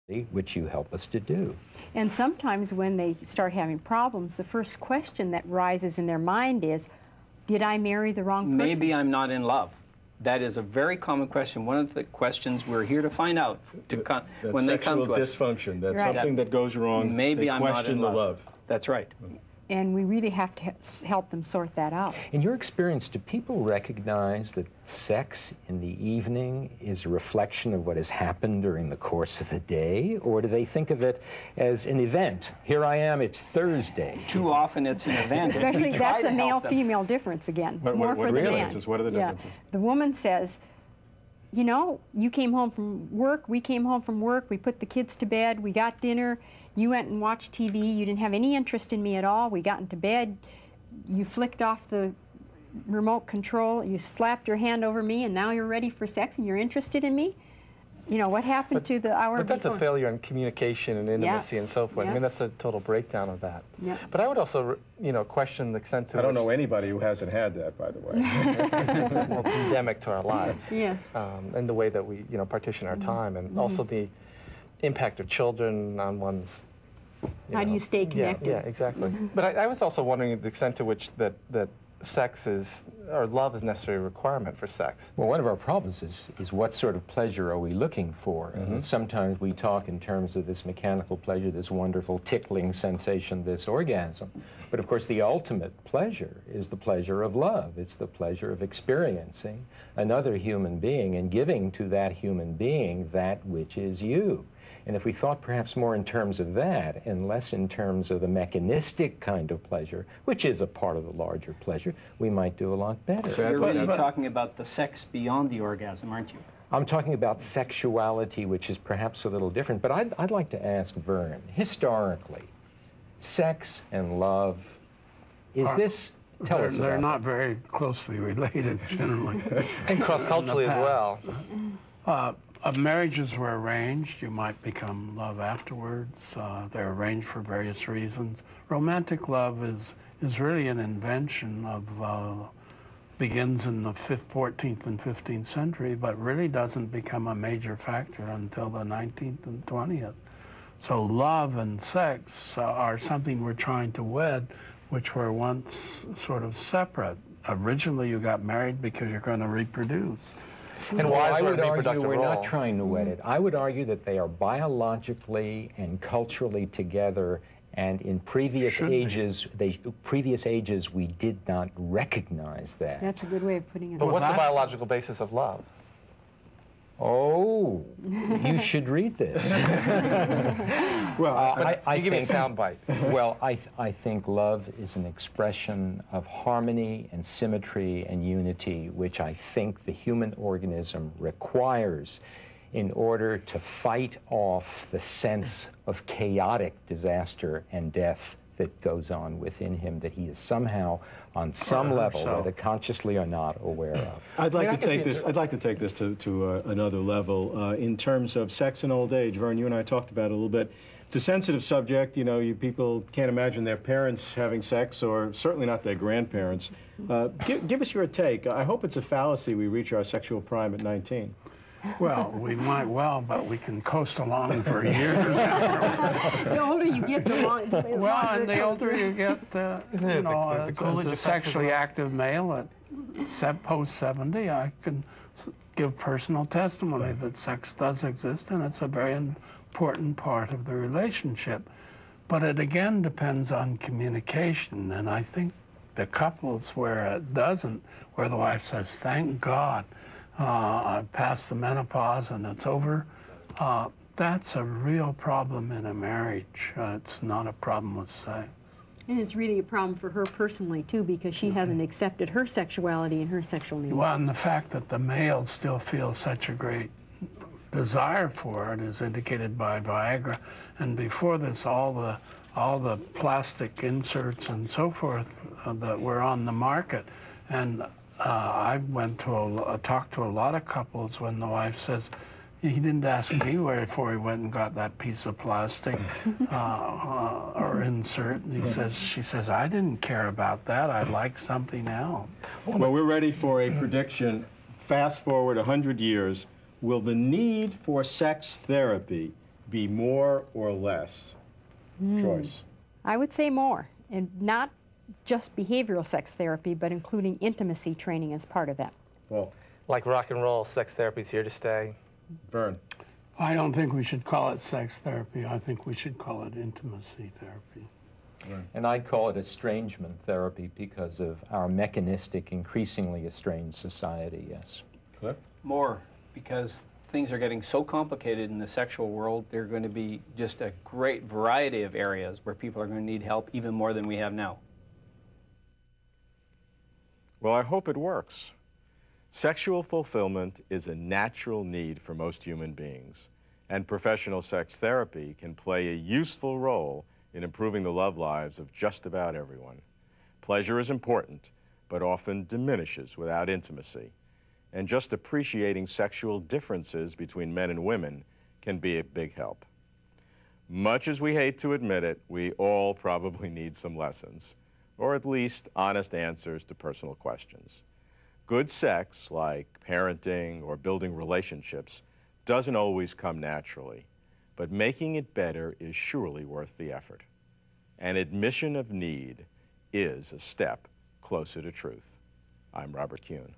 which you help us to do. And sometimes when they start having problems, the first question that rises in their mind is, did I marry the wrong person? Maybe I'm not in love. That is a very common question. One of the questions we're here to find out when they come to us. Sexual dysfunction, that's something that goes wrong. Maybe I'm not in the love. That's right. And we really have to help them sort that out. In your experience, do people recognize that sex in the evening is a reflection of what has happened during the course of the day? Or do they think of it as an event? Here I am, it's Thursday. Too often it's an event. Especially that's a male-female difference again. More for the man. What are the differences? The woman says, you know, you came home from work, we came home from work, we put the kids to bed, we got dinner, you went and watched TV, you didn't have any interest in me at all, we got into bed, you flicked off the remote control, you slapped your hand over me, and now you're ready for sex and you're interested in me? You know, what happened to the hour But that's before? a failure in communication and intimacy and so forth. Yes. I mean, that's a total breakdown of that. Yeah. But I would also, you know, question the extent to I don't know anybody who hasn't had that, by the way. well, it's endemic to our lives. Yes. And the way that we, you know, partition our time, and also the impact of children on one's. How do you stay connected? Yeah, exactly. But I was also wondering the extent to which that sex is, or love is necessary requirement for sex. Well, one of our problems is what sort of pleasure are we looking for? And sometimes we talk in terms of this mechanical pleasure, this wonderful tickling sensation, this orgasm. But of course, the ultimate pleasure is the pleasure of love. It's the pleasure of experiencing another human being and giving to that human being that which is you. And if we thought perhaps more in terms of that and less in terms of the mechanistic kind of pleasure, which is a part of the larger pleasure, we might do a lot better. So you're really talking about the sex beyond the orgasm, aren't you? I'm talking about sexuality, which is perhaps a little different. But I'd like to ask Vern, historically, sex and love, is this... Tell us about They're not very closely related, generally. And cross-culturally as well. Marriages were arranged. You might become love afterwards. They're arranged for various reasons. Romantic love is really an invention of, begins in the 14th and 15th century, but really doesn't become a major factor until the 19th and 20th. So love and sex are something we're trying to wed, which were once sort of separate. Originally, you got married because you're going to reproduce. And why I would argue reproductive we're role? not trying to wed it. I would argue that they are biologically and culturally together, and in previous ages, we did not recognize that. That's a good way of putting it. But what's the biological basis of love? Oh, you should read this. Well, you give me a soundbite. Well, I think love is an expression of harmony and symmetry and unity, which I think the human organism requires in order to fight off the sense of chaotic disaster and death that goes on within him, that he is somehow, on some level, whether consciously or not, aware of. I'd like to take this to another level in terms of sex and old age. Vern, you and I talked about it a little bit. It's a sensitive subject. You know, people can't imagine their parents having sex, or certainly not their grandparents. Give us your take. I hope it's a fallacy we reach our sexual prime at 19. Well, we might well, but we can coast along for years. The older you get, the longer. Well, and the older you get, you know, as a sexually active male at post-70, I can give personal testimony that sex does exist, and it's a very important part of the relationship. But it again depends on communication, and I think the couples where it doesn't, where the wife says, "Thank God, I've passed the menopause and it's over," that's a real problem in a marriage. It's not a problem with sex. And it's really a problem for her personally, too, because she hasn't accepted her sexuality and her sexual needs. Well, and the fact that the male still feels such a great desire for it is indicated by Viagra. And before this, all the plastic inserts and so forth that were on the market. And I talked to a lot of couples when the wife says, he didn't ask me before he went and got that piece of plastic or insert. And she says, I didn't care about that. I like something else. Well, we're ready for a prediction. Fast forward 100 years. Will the need for sex therapy be more or less choice? I would say more, and not just behavioral sex therapy, but including intimacy training as part of that. Well, Like rock and roll, sex therapy's here to stay. Vern. I don't think we should call it sex therapy. I think we should call it intimacy therapy. And I'd call it estrangement therapy because of our mechanistic, increasingly estranged society, yes. Cliff? More, because things are getting so complicated in the sexual world. There are going to be just a great variety of areas where people are going to need help even more than we have now. Well, I hope it works. Sexual fulfillment is a natural need for most human beings, and professional sex therapy can play a useful role in improving the love lives of just about everyone. Pleasure is important, but often diminishes without intimacy. And just appreciating sexual differences between men and women can be a big help. Much as we hate to admit it, we all probably need some lessons, or at least honest answers to personal questions. Good sex, like parenting or building relationships, doesn't always come naturally, but making it better is surely worth the effort. An admission of need is a step closer to truth. I'm Robert Kuhn.